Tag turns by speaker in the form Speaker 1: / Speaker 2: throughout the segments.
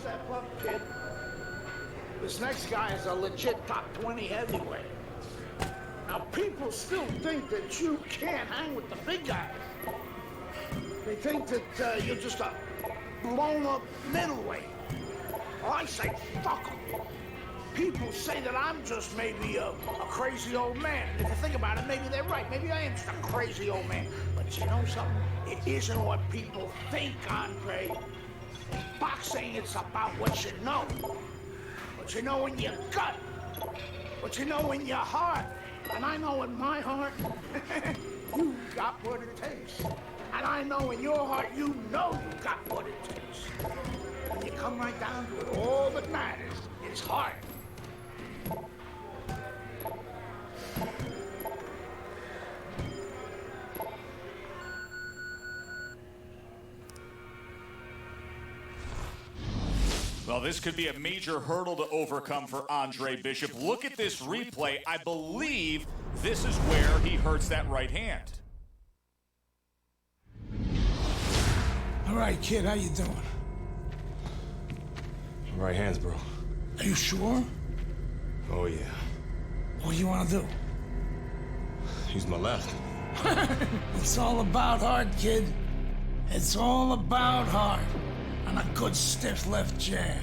Speaker 1: step up, kid. This next guy is a legit top 20 heavyweight. Now, people still think that you can't hang with the big guys. They think that you're just a blown-up middleweight. Well, I say, fuck them. People say that I'm just maybe a crazy old man. And if you think about it, maybe they're right. Maybe I am just a crazy old man. But you know something? It isn't what people think, Andre. Boxing, it's about what you know. What you know in your gut. What you know in your heart. And I know in my heart, you got what it takes. And I know in your heart, you know you got what it takes. When you come right down to it, all that matters is heart.
Speaker 2: Well, this could be a major hurdle to overcome for Andre Bishop. Look at this replay. I believe this is where he hurts that right hand.
Speaker 3: All right, kid, how you doing?
Speaker 4: Right hands, bro.
Speaker 3: Are you sure?
Speaker 4: Oh, yeah.
Speaker 3: What do you want to do?
Speaker 4: Use my left.
Speaker 3: It's all about heart, kid. It's all about heart. And a good stiff left jab.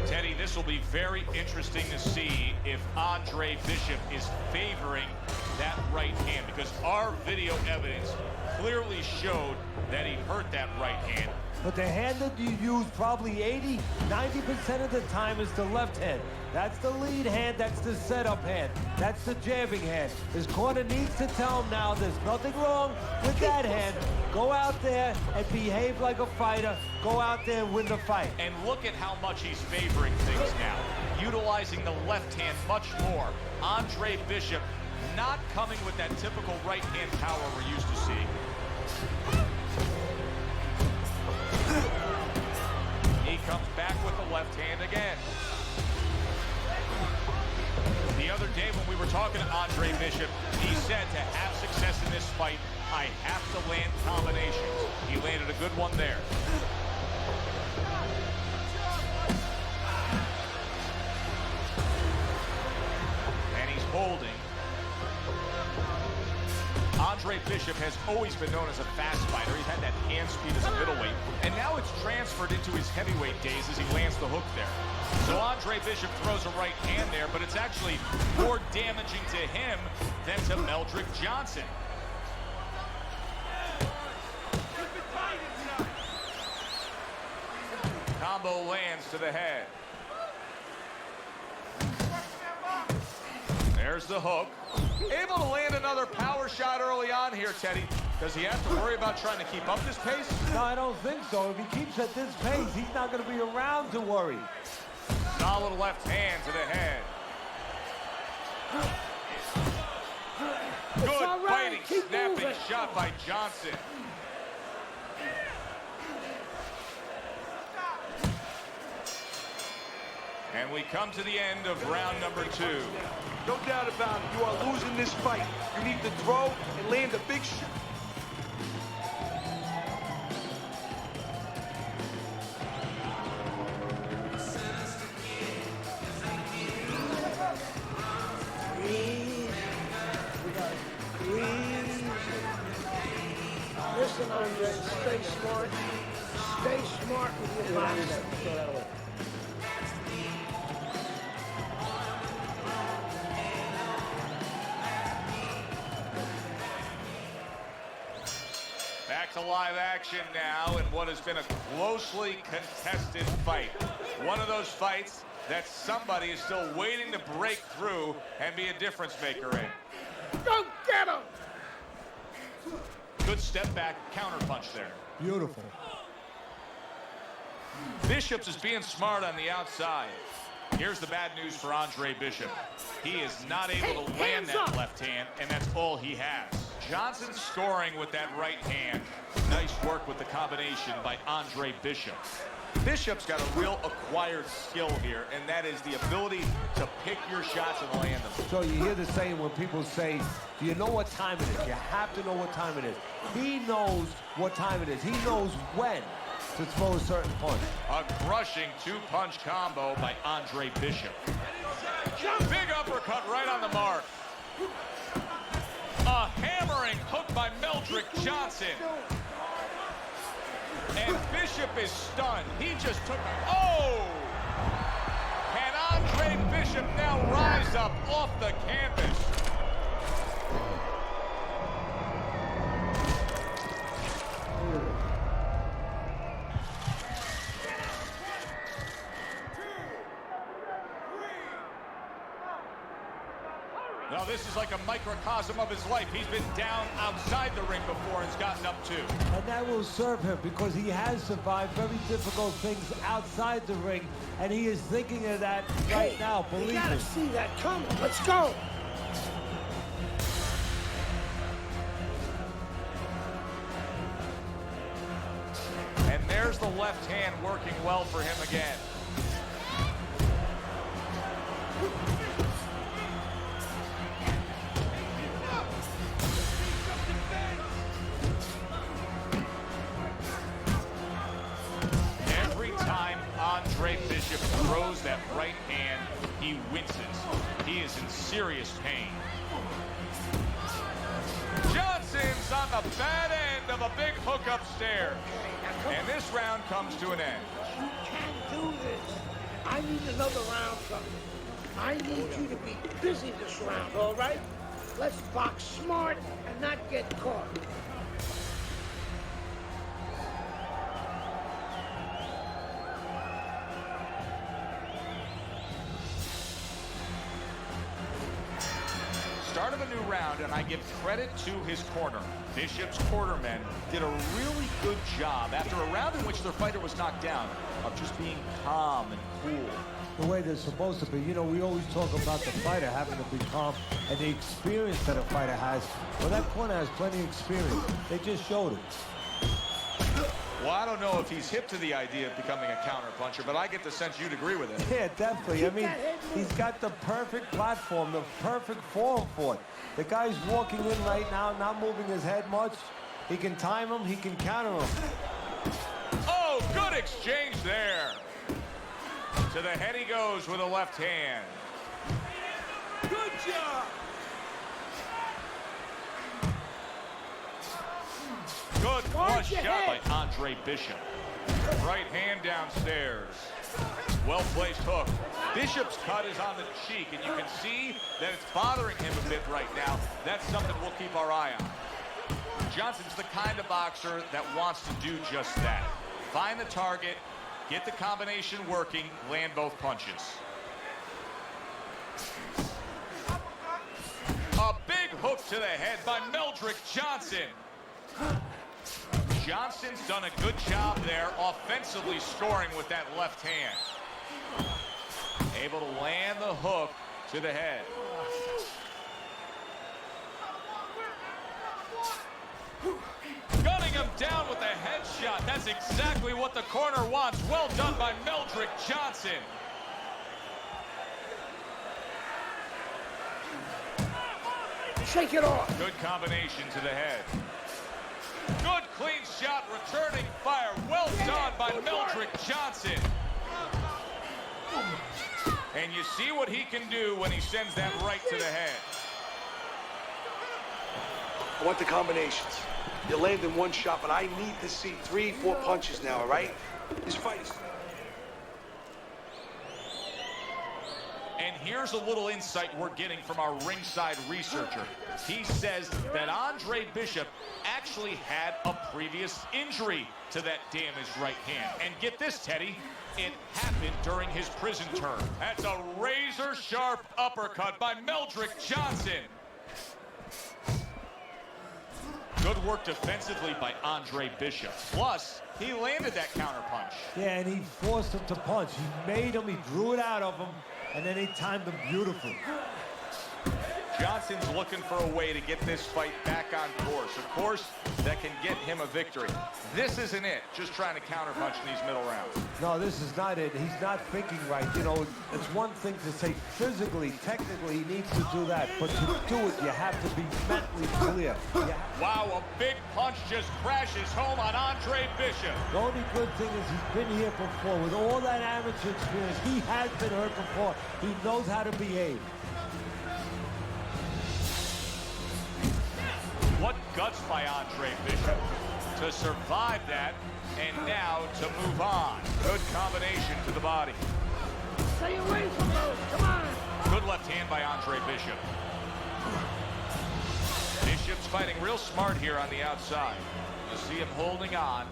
Speaker 2: Teddy, this will be very interesting to see if Andre Bishop is favoring that right hand, because our video evidence clearly showed that he hurt that right hand.
Speaker 5: But the hand that you use probably 90% of the time is the left hand. That's the lead hand, that's the setup hand. That's the jabbing hand. His corner needs to tell him now there's nothing wrong with that hand. Go out there and behave like a fighter. Go out there and win the fight.
Speaker 2: And look at how much he's favoring things now. Utilizing the left hand much more. Andre Bishop not coming with that typical right hand power we're used to seeing. He comes back with the left hand again. The other day when we were talking to Andre Bishop, he said to have success in this fight, I have to land combinations. He landed a good one there. And he's holding. Andre Bishop has always been known as a fast fighter. He's had that hand speed as a middleweight. And now it's transferred into his heavyweight days as he lands the hook there. So Andre Bishop throws a right hand there, but it's actually more damaging to him than to Meldrick Johnson. Combo lands to the head. There's the hook. Able to land another power shot early on here, Teddy. Does he have to worry about trying to keep up this pace?
Speaker 5: No, I don't think so. If he keeps at this pace, he's not going to be around to worry.
Speaker 2: Solid left hand to the head. Good fighting, snapping shot by Johnson. And we come to the end of round number 2.
Speaker 6: No doubt about it. You are losing this fight. You need to throw and land a big shot.
Speaker 1: Listen, Andre, stay smart. Stay smart with your boxing.
Speaker 2: Back to live action now in what has been a closely contested fight. One of those fights that somebody is still waiting to break through and be a difference maker in.
Speaker 1: Go get him!
Speaker 2: Good step back counter punch there.
Speaker 5: Beautiful.
Speaker 2: Bishop's is being smart on the outside. Here's the bad news for Andre Bishop. He is not able to land that left hand, and that's all he has. Johnson scoring with that right hand. Nice work with the combination by Andre Bishop. Bishop's got a real acquired skill here, and that is the ability to pick your shots and land them.
Speaker 5: So you hear the saying when people say, do you know what time it is? You have to know what time it is. He knows what time it is. He knows when to throw a certain punch.
Speaker 2: A crushing two-punch combo by Andre Bishop. Big uppercut right on the mark. A hammering hook by Meldrick Johnson. And Bishop is stunned. He just took a... Oh! Can Andre Bishop now rise up off the canvas? Now this is like a microcosm of his life. He's been down outside the ring before and has gotten up too.
Speaker 5: And that will serve him because he has survived very difficult things outside the ring, and he is thinking of that right now, believe me.
Speaker 1: You gotta see that coming. Let's go.
Speaker 2: And there's the left hand working well for him again. Every time Andre Bishop throws that right hand, he winces. He is in serious pain. Johnson's on the bad end of a big hook upstairs. And this round comes to an end.
Speaker 1: You can't do this. I need another round coming. I need you to be busy this round, all right? Let's box smart and not get caught.
Speaker 2: Start of a new round, and I give credit to his corner. Bishop's cornermen did a really good job after a round in which their fighter was knocked down of just being calm and cool.
Speaker 5: The way they're supposed to be. You know, we always talk about the fighter having to be calm and the experience that a fighter has. Well, that corner has plenty of experience. They just showed it.
Speaker 2: Well, I don't know if he's hip to the idea of becoming a counterpuncher, but I get the sense you'd agree with it.
Speaker 5: Yeah, definitely. I mean, he's got the perfect platform, the perfect form for it. The guy's walking in right now, not moving his head much. He can time him, he can counter him.
Speaker 2: Oh, good exchange there. To the head he goes with a left hand.
Speaker 6: Good job.
Speaker 2: Good flush shot by Andre Bishop. Right hand downstairs. Well-placed hook. Bishop's cut is on the cheek, and you can see that it's bothering him a bit right now. That's something we'll keep our eye on. Johnson's the kind of boxer that wants to do just that. Find the target, get the combination working, land both punches. A big hook to the head by Meldrick Johnson. Johnson's done a good job there, offensively scoring with that left hand. Able to land the hook to the head. Gunning him down with a headshot. That's exactly what the corner wants. Well done by Meldrick Johnson.
Speaker 1: Shake it off.
Speaker 2: Good combination to the head. Good clean shot, returning fire. Well done by Meldrick Johnson. And you see what he can do when he sends that right to the head.
Speaker 6: I want the combinations. You landed one shot, but I need to see 3, 4 punches now, all right? This fight is...
Speaker 2: And here's a little insight we're getting from our ringside researcher. He says that Andre Bishop actually had a previous injury to that damaged right hand. And get this, Teddy, it happened during his prison term. That's a razor-sharp uppercut by Meldrick Johnson. Good work defensively by Andre Bishop. Plus, he landed that counterpunch.
Speaker 5: Yeah, and he forced him to punch. He made him, he drew it out of him, and then he timed him beautifully.
Speaker 2: Johnson's looking for a way to get this fight back on course. A course that can get him a victory. This isn't it, just trying to counterpunch in these middle rounds.
Speaker 5: No, this is not it. He's not thinking right. You know, it's one thing to say physically, technically, he needs to do that. But to do it, you have to be mentally clear.
Speaker 2: Wow, a big punch just crashes home on Andre Bishop.
Speaker 5: The only good thing is he's been here before. With all that amateur experience, he has been hurt before. He knows how to behave.
Speaker 2: What guts by Andre Bishop to survive that and now to move on. Good combination to the body.
Speaker 1: Stay away from those. Come on.
Speaker 2: Good left hand by Andre Bishop. Bishop's fighting real smart here on the outside. You see him holding on.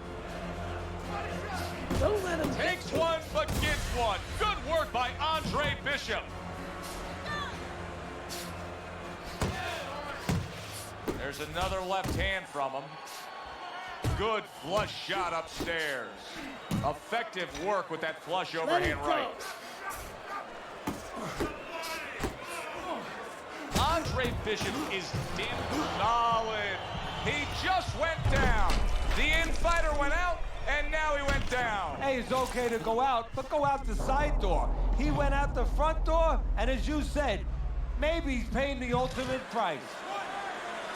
Speaker 1: Don't let him
Speaker 2: Takes one, but gets one. Good work by Andre Bishop. There's another left hand from him. Good flush shot upstairs. Effective work with that flush overhand right. Andre Bishop is damn solid. He just went down. The in-fighter went out, and now he went down.
Speaker 5: Hey, it's okay to go out, but go out the side door. He went out the front door, and as you said, maybe he's paying the ultimate price.
Speaker 6: 1,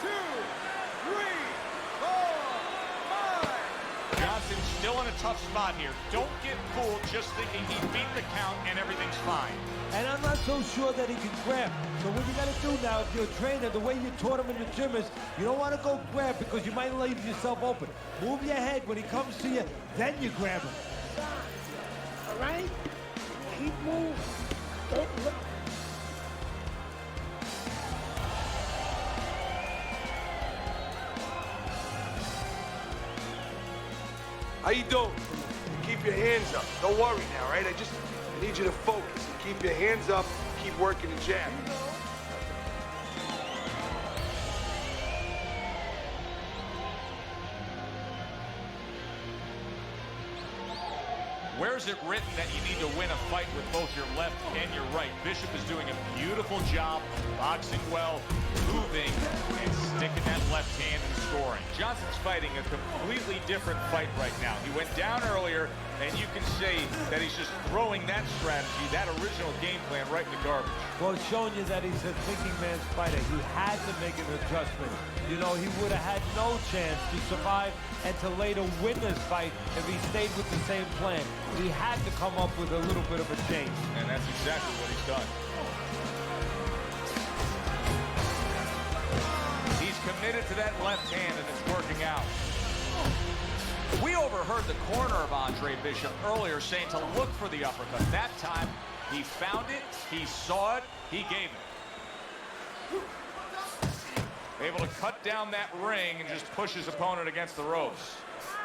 Speaker 6: 2, 3, 4, 5.
Speaker 2: Johnson's still in a tough spot here. Don't get fooled just thinking he beat the count and everything's fine.
Speaker 5: And I'm not so sure that he can grab. So what you got to do now, if you're a trainer, the way you taught him in the gym is, you don't want to go grab because you might leave yourself open. Move your head when he comes to you, then you grab him.
Speaker 1: All right? Keep moving. Don't look.
Speaker 6: How you doing? Keep your hands up. Don't worry now, right? I need you to focus and keep your hands up. Keep working the jab.
Speaker 2: Where's it written that you need to win a fight with both your left and your right? Bishop is doing a beautiful job, boxing well, moving, and sticking that left hand and scoring. Johnson's fighting a completely different fight right now. He went down earlier, and you can see that he's just throwing that strategy, that original game plan, right in the garbage.
Speaker 5: Well, it's showing you that he's a thinking man's fighter. He had to make an adjustment. You know, he would have had no chance to survive and to later win this fight if he stayed with the same plan. He had to come up with a little bit of a change.
Speaker 2: And that's exactly what he's done. He's committed to that left hand, and it's working out. We overheard the corner of Andre Bishop earlier saying to look for the uppercut. That time, he found it, he saw it, he gave it. Able to cut down that ring and just push his opponent against the ropes.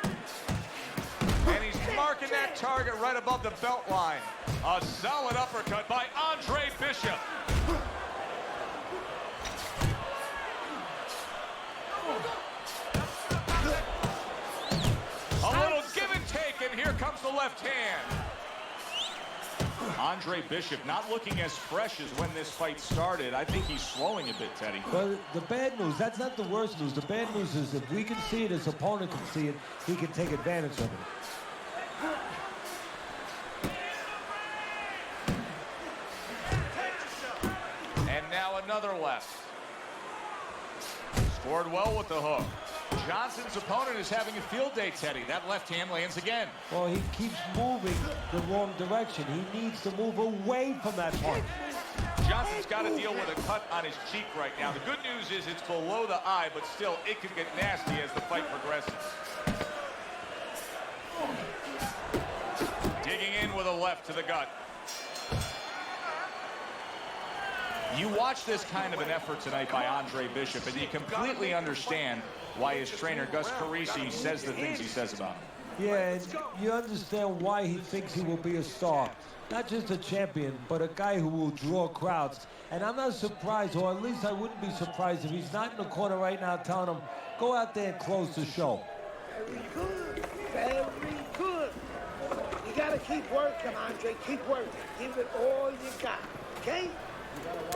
Speaker 2: And he's marking that target right above the belt line. A solid uppercut by Andre Bishop. A little give and take, and here comes the left hand. Andre Bishop not looking as fresh as when this fight started. I think he's slowing a bit, Teddy.
Speaker 5: But the bad news, that's not the worst news. The bad news is if we can see it, his opponent can see it, he can take advantage of it.
Speaker 2: And now another left. Scored well with the hook. Johnson's opponent is having a field day, Teddy. That left hand lands again.
Speaker 5: Well, he keeps moving the wrong direction. He needs to move away from that punch.
Speaker 2: Johnson's got to deal with a cut on his cheek right now. The good news is it's below the eye, but still, it could get nasty as the fight progresses. Digging in with a left to the gut. You watch this kind of an effort tonight by Andre Bishop, and you completely understand why his trainer, Gus Carisi, says the things he says about him.
Speaker 5: Yeah, and you understand why he thinks he will be a star. Not just a champion, but a guy who will draw crowds. And I'm not surprised, or at least I wouldn't be surprised if he's not in the corner right now telling him, go out there and close the show.
Speaker 1: Very good. Very good. You got to keep working, Andre. Keep working. Give it all you got, okay?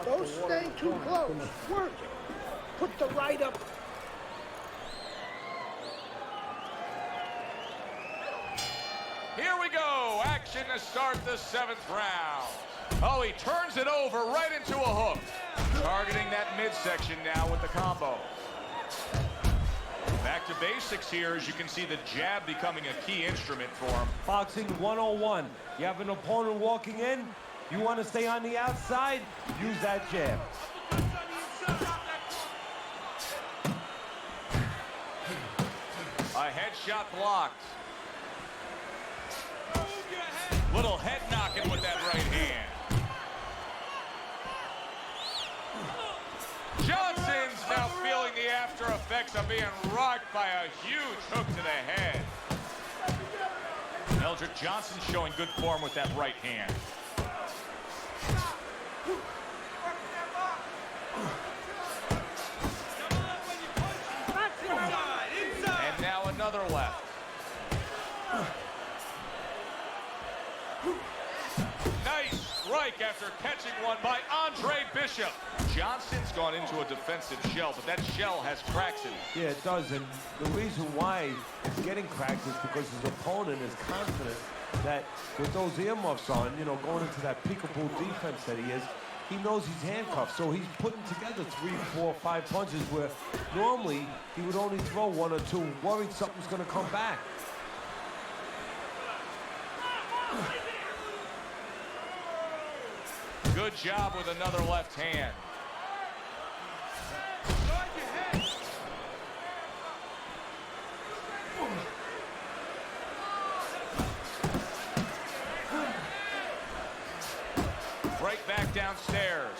Speaker 1: Don't stay too close. Work it. Put the right up.
Speaker 2: Here we go. Action to start the 7th round. Oh, he turns it over right into a hook. Targeting that midsection now with the combo. Back to basics here, as you can see the jab becoming a key instrument for him.
Speaker 5: Boxing 101. You have an opponent walking in, you want to stay on the outside, use that jab.
Speaker 2: A headshot blocked. Little head knocking with that right hand. Johnson's now feeling the after effects of being rocked by a huge hook to the head. Eldrick Johnson showing good form with that right hand. And now another left. Nice strike after catching one by Andre Bishop. Johnson's gone into a defensive shell, but that shell has cracks in it.
Speaker 5: Yeah, it does, and the reason why it's getting cracked is because his opponent is confident that with those earmuffs on, you know, going into that peekaboo defense that he is, he knows he's handcuffed, so he's putting together 3, 4, 5 punches where normally he would only throw 1 or 2, worried something's going to come back.
Speaker 2: Good job with another left hand. Right back downstairs.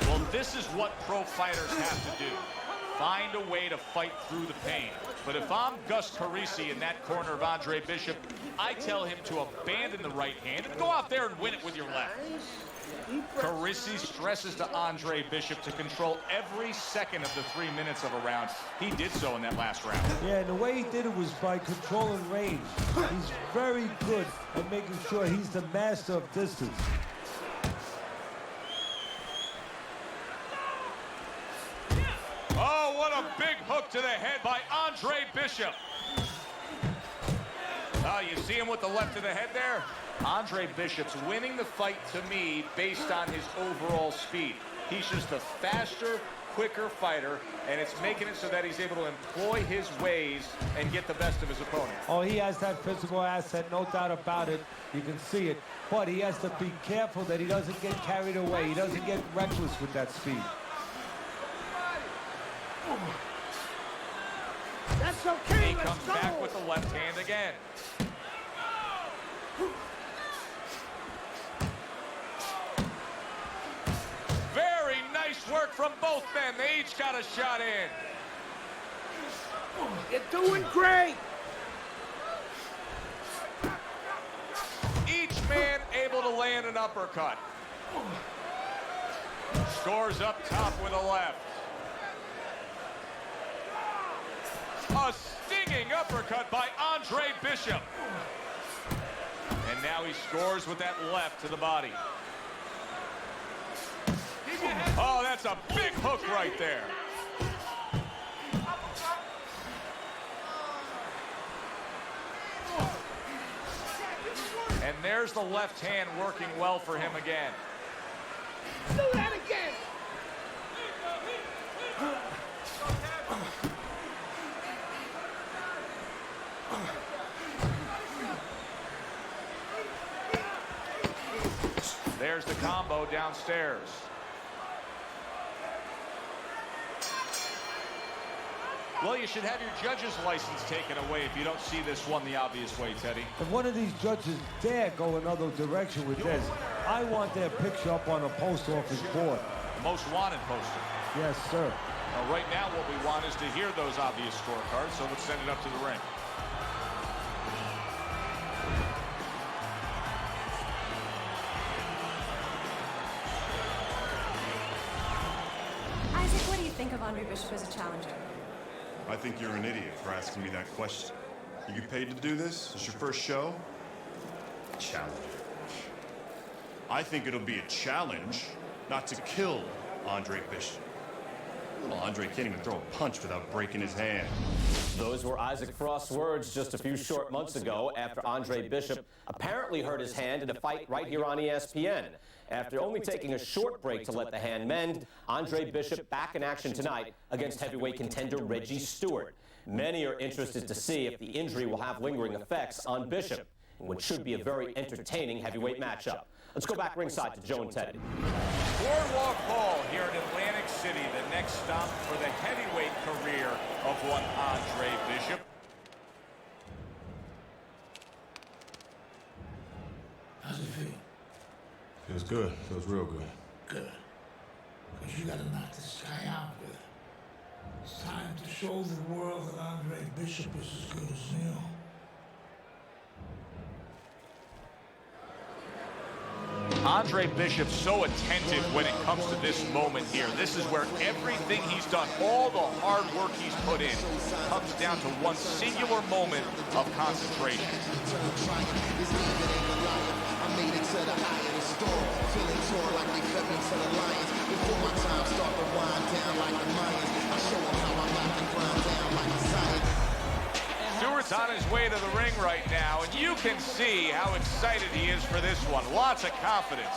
Speaker 2: Well, this is what pro fighters have to do. Find a way to fight through the pain. But if I'm Gus Carisi in that corner of Andre Bishop, I tell him to abandon the right hand and go out there and win it with your left. Carisi stresses to Andre Bishop to control every second of the 3 minutes of a round. He did so in that last round.
Speaker 5: Yeah, and the way he did it was by controlling range. He's very good at making sure he's the master of distance.
Speaker 2: Oh, what a big hook to the head by Andre Bishop. Oh, you see him with the left to the head there? Andre Bishop's winning the fight to me based on his overall speed. He's just a faster, quicker fighter, and it's making it so that he's able to employ his ways and get the best of his opponent.
Speaker 5: Oh, he has that physical asset, no doubt about it. You can see it. But he has to be careful that he doesn't get carried away. He doesn't get reckless with that speed.
Speaker 1: That's okay.
Speaker 2: He comes back with the left hand again. Very nice work from both men. They each got a shot in.
Speaker 1: You're doing great.
Speaker 2: Each man able to land an uppercut. Scores up top with a left. A stinging uppercut by Andre Bishop. And now he scores with that left to the body. Oh, that's a big hook right there. And there's the left hand working well for him again.
Speaker 1: Do that again.
Speaker 2: There's the combo downstairs. Well, you should have your judge's license taken away if you don't see this one the obvious way, Teddy.
Speaker 5: If one of these judges dare go another direction with this, I want their picture up on a post office board.
Speaker 2: Most wanted poster.
Speaker 5: Yes, sir.
Speaker 2: Now, right now, what we want is to hear those obvious scorecards, so let's send it up to the ring.
Speaker 7: Isaac, what do you think of Andre Bishop as a challenger?
Speaker 4: I think you're an idiot for asking me that question.
Speaker 7: You get paid to do this? It's your first show? Challenge. I think it'll be a challenge not to kill Andre Bishop. Little Andre can't even throw a punch without breaking his hand.
Speaker 8: Those were Isaac Frost's words just a few short months ago after Andre Bishop apparently hurt his hand in a fight right here on ESPN. After only taking a short break to let the hand mend, Andre Bishop back in action tonight against heavyweight contender Reggie Stewart. Many are interested to see if the injury will have lingering effects on Bishop, in what should be a very entertaining heavyweight matchup. Let's go back ringside to Joe and Teddy.
Speaker 2: Boardwalk Hall here in Atlantic City, the next stop for the heavyweight career of one Andre Bishop.
Speaker 3: How's it feel?
Speaker 4: Feels good. Feels real good.
Speaker 3: Good. Because you gotta knock this guy out good. It's time to show the world that Andre Bishop is as good as Neil.
Speaker 2: Andre Bishop so attentive when it comes to this moment here. This is where everything he's done, all the hard work he's put in, comes down to one singular moment of concentration.
Speaker 9: I made it to the eye of the storm, feeling torn like they fed me to the lions. Before my time start to wind down like the Mayans, I show them how I like to grind down like a science.
Speaker 2: Stewart's on his way to the ring right now, and you can see how excited he is for this one. Lots of confidence.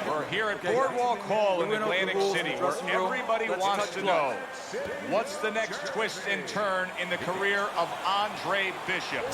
Speaker 2: We're here at Boardwalk Hall in Atlantic City, where everybody wants to know what's the next twist and turn in the career of Andre Bishop,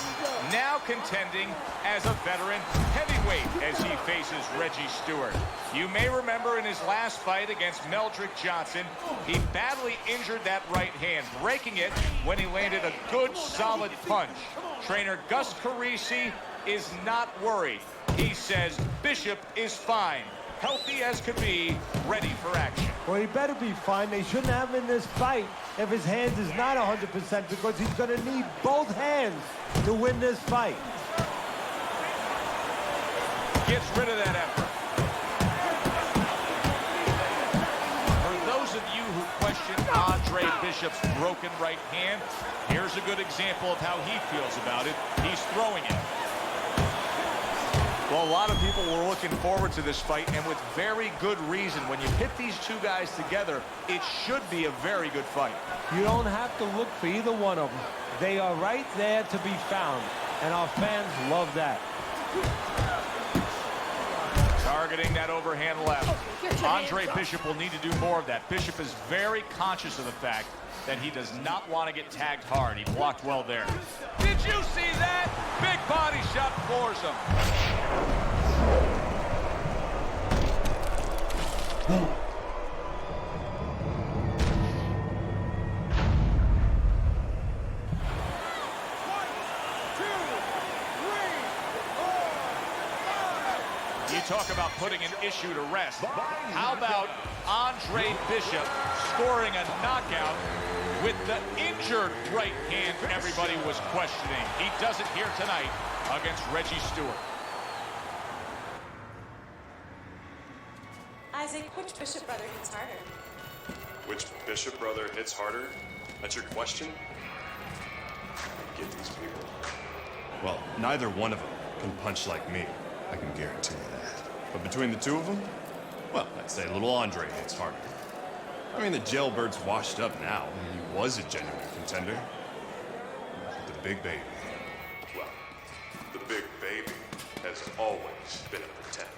Speaker 2: now contending as a veteran heavyweight as he faces Reggie Stewart. You may remember in his last fight against Meldrick Johnson, he badly injured that right hand, breaking it when he landed a good, solid punch. Trainer Gus Carisi is not worried. He says Bishop is fine, healthy as could be, ready for action.
Speaker 5: Well, he better be fine. They shouldn't have him in this fight if his hand is not 100%, because he's going to need both hands to win this fight.
Speaker 2: Gets rid of that effort. For those of you who question Andre Bishop's broken right hand, here's a good example of how he feels about it. He's throwing it. Well, a lot of people were looking forward to this fight, and with very good reason. When you pit these two guys together, it should be a very good fight.
Speaker 5: You don't have to look for either one of them. They are right there to be found, and our fans love that.
Speaker 2: Targeting that overhand left. Andre Bishop will need to do more of that. Bishop is very conscious of the fact that he does not want to get tagged hard. He blocked well there. Did you see that? Big body shot floors him. You talk about putting an issue to rest. How about Andre Bishop scoring a knockout with the injured right hand everybody was questioning? He does it here tonight against Reggie Stewart.
Speaker 10: Isaac, which Bishop brother hits harder?
Speaker 7: Which Bishop brother hits harder? That's your question? Get these people. Well, neither one of them can punch like me. I can guarantee you that. But between the two of them, well, I'd say little Andre hits harder. I mean, the jailbird's washed up now. He was a genuine contender. But the big baby, well, the big baby has always been a pretender.